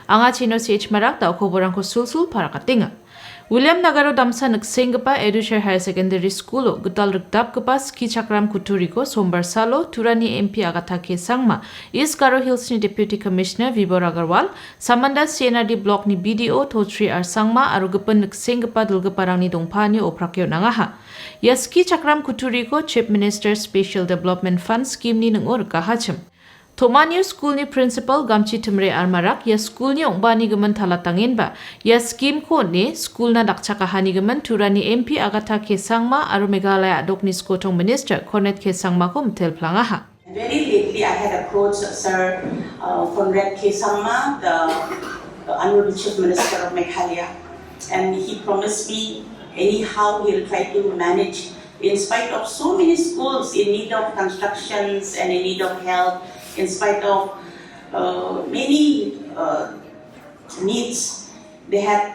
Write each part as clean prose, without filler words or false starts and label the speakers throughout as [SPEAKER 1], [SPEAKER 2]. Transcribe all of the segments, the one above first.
[SPEAKER 1] Anga chino sage marak ta khoborang ko sul parakatinga. Williamnagar-o damsa niksenggipa Educere Higher Secondary School-o gital rikdapgipa skichakram kuturiko Sombar salo Tura-ni MP Agatha K Sangma is Garo Hills ni Deputy Commissioner Vibhor Aggarwal, Samanda C&RD block ni BDO Tochri Sangma aru gipin niksenggipa dilgiparangni dongpaanio oprake angaha. Ya skichakram kuturiko Chief Minister Special Development Fund scheme ni rikahachim. Tochri School ni principal gamchi timre armarak ya school ni ongbani gemen talatangin ba ya scheme ko ni school na dakchakahani gemen Tura-ni MP Agatha K Sangma aru Meghalaya adok ni skotong minister Conrad K Sangma ko mtel plangaha.
[SPEAKER 2] Very lately I had approached Sir Conrad K Sangma, the Honorable Chief Minister of Meghalaya, and he promised me anyhow he'll try to manage in spite of so many schools in need of constructions and in need of help. In spite of many needs, they had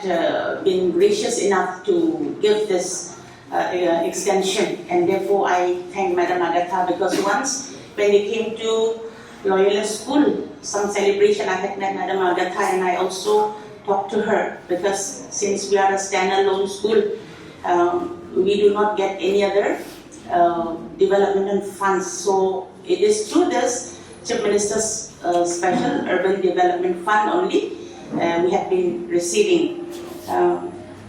[SPEAKER 2] been gracious enough to give this extension, and therefore I thank Madam Agatha, because once when they came to Loyalist School, some celebration, I had met Madam Agatha and I also talked to her, because since we are a standalone school, we do not get any other development funds. So it is through this Chief Minister's Special Urban Development Fund only we have been receiving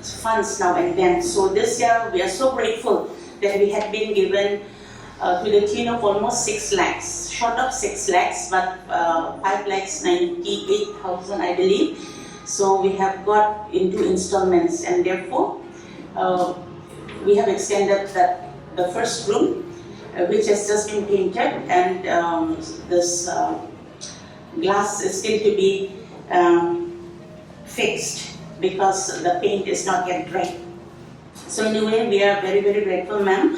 [SPEAKER 2] funds now and then. So this year we are so grateful that we have been given to the tune of almost 6 lakhs, short of 6 lakhs, but 5 lakhs 98,000 I believe. So we have got into installments, and therefore we have extended the first room, which has just been painted, and this glass is still to be fixed because the paint is not yet dry. So anyway, we are very, very grateful, ma'am,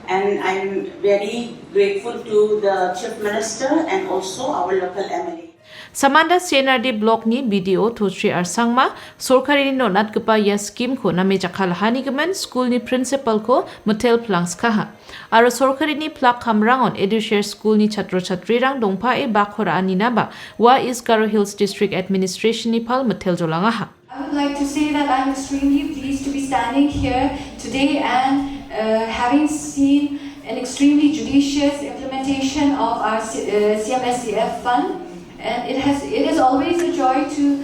[SPEAKER 2] and I'm very grateful to the Chief Minister and also our local MLA.
[SPEAKER 1] Samanda C&RD block ni BDO Tochri Sangma sorkari ni nonat gepa ya scheme ko name jakhalhani gemen school ni principal ko motel plangs kaha aro sorkari ni plak kamrangon Educere School ni chatro chatri rang dongpa e bakhora anina ba wa is Garo Hills District Administration ni pal motel jolangaha.
[SPEAKER 3] I would like to say that I'm extremely pleased to be standing here today and having seen an extremely judicious implementation of our CMSCF fund. And it is always a joy to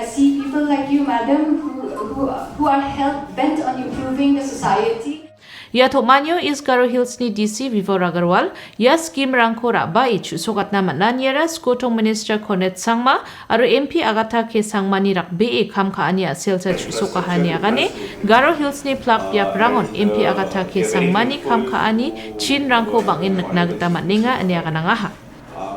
[SPEAKER 3] see people like you, madam, who are hell-bent on improving the society.
[SPEAKER 1] Ya Tochri is Garo Hills ni DC Vibhor Aggarwal ya scheme rangkora ba ichu sokat nama nanyera skotong minister Conrad Sangma aru MP Agatha K Sangma ni rak be kam ka ania selsa chu sokahani agane Garo Hills ni plak piap rangon MP Agatha K Sangma ni kam ka ani chin rangko bangin nagta maninga ania kanangaha.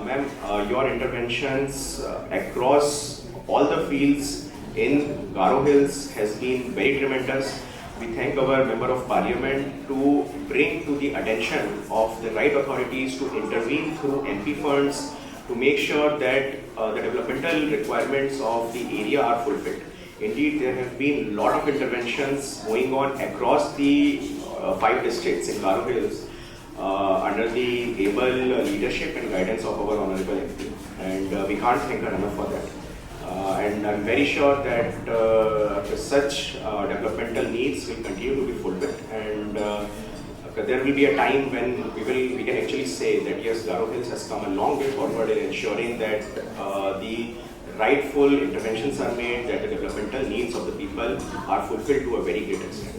[SPEAKER 4] Ma'am, your interventions across all the fields in Garo Hills has been very tremendous. We thank our Member of Parliament to bring to the attention of the right authorities to intervene through MP funds to make sure that the developmental requirements of the area are fulfilled. Indeed, there have been a lot of interventions going on across the 5 districts in Garo Hills under the able leadership and guidance of our Honorable MP, and we can't thank her enough for that. And I'm very sure that such developmental needs will continue to be fulfilled, and there will be a time when we can actually say that yes, Garo Hills has come a long way forward in ensuring that the rightful interventions are made, that the developmental needs of the people are fulfilled to a very great extent.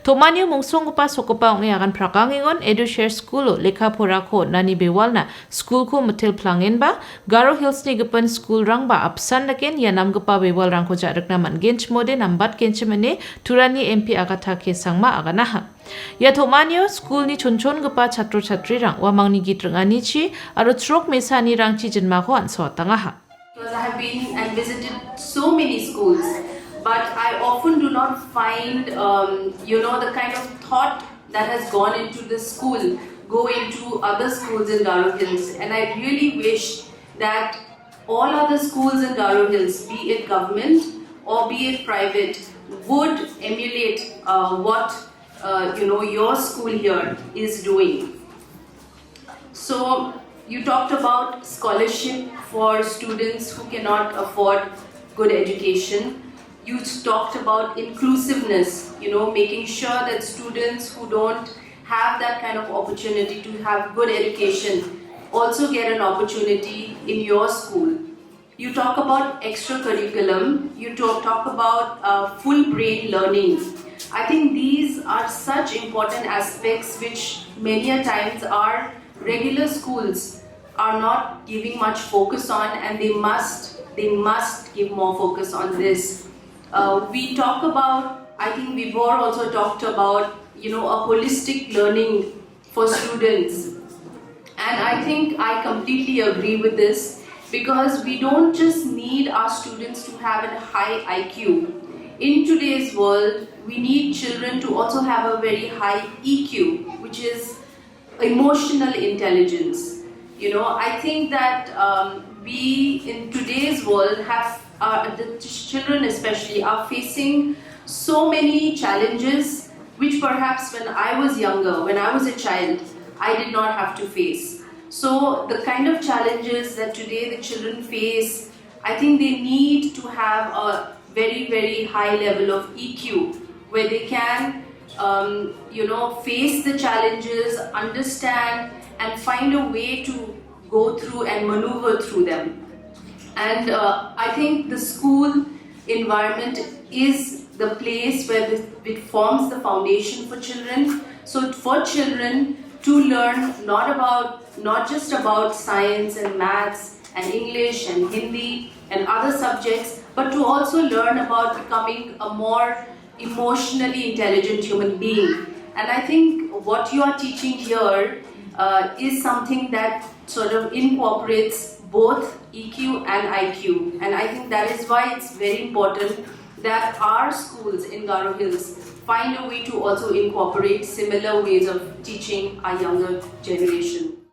[SPEAKER 1] Tochri mungsongpa sokopa ong akan prakangingon Educere School-o lekha pora ko nani bewalna school ko motel plangin ba Garo Hills ni gipin school rang ba apsan laken ya namgpa bewal rang ko jarakna man gench mode nambat genchmene Tura-ni MP Agatha K Sangma aganaha. Ya Tochri school ni chonchon gpa chatro chatri rang wamang ni gitrangani chi aro trok mesani rang chi jinma ko anso tangaha.
[SPEAKER 5] Because I have been and visited so many schools, but I often do not find, the kind of thought that has gone into the school go into other schools in Garo Hills. And I really wish that all other schools in Garo Hills, be it government or be it private, would emulate what your school here is doing. So, You talked about scholarship for students who cannot afford good education. You talked about inclusiveness, making sure that students who don't have that kind of opportunity to have good education also get an opportunity in your school. You talk about extracurriculum, you talk about full brain learning. I think these are such important aspects which many a times our regular schools are not giving much focus on, and they must give more focus on this. We talk about, I think Vibhor also talked about, a holistic learning for students. And I think I completely agree with this, because we don't just need our students to have a high IQ. In today's world, we need children to also have a very high EQ, which is emotional intelligence. I think that we in today's world have, the children especially, are facing so many challenges which perhaps when I was younger, when I was a child, I did not have to face. So the kind of challenges that today the children face, I think they need to have a very, very high level of EQ, where they can face the challenges, understand, and find a way to go through and maneuver through them. And I think the school environment is the place where it forms the foundation for children. So for children to learn not just about science and maths and English and Hindi and other subjects, but to also learn about becoming a more emotionally intelligent human being. And I think what you are teaching here is something that sort of incorporates both EQ and IQ. And I think that is why it's very important that our schools in Garo Hills find a way to also incorporate similar ways of teaching our younger generation.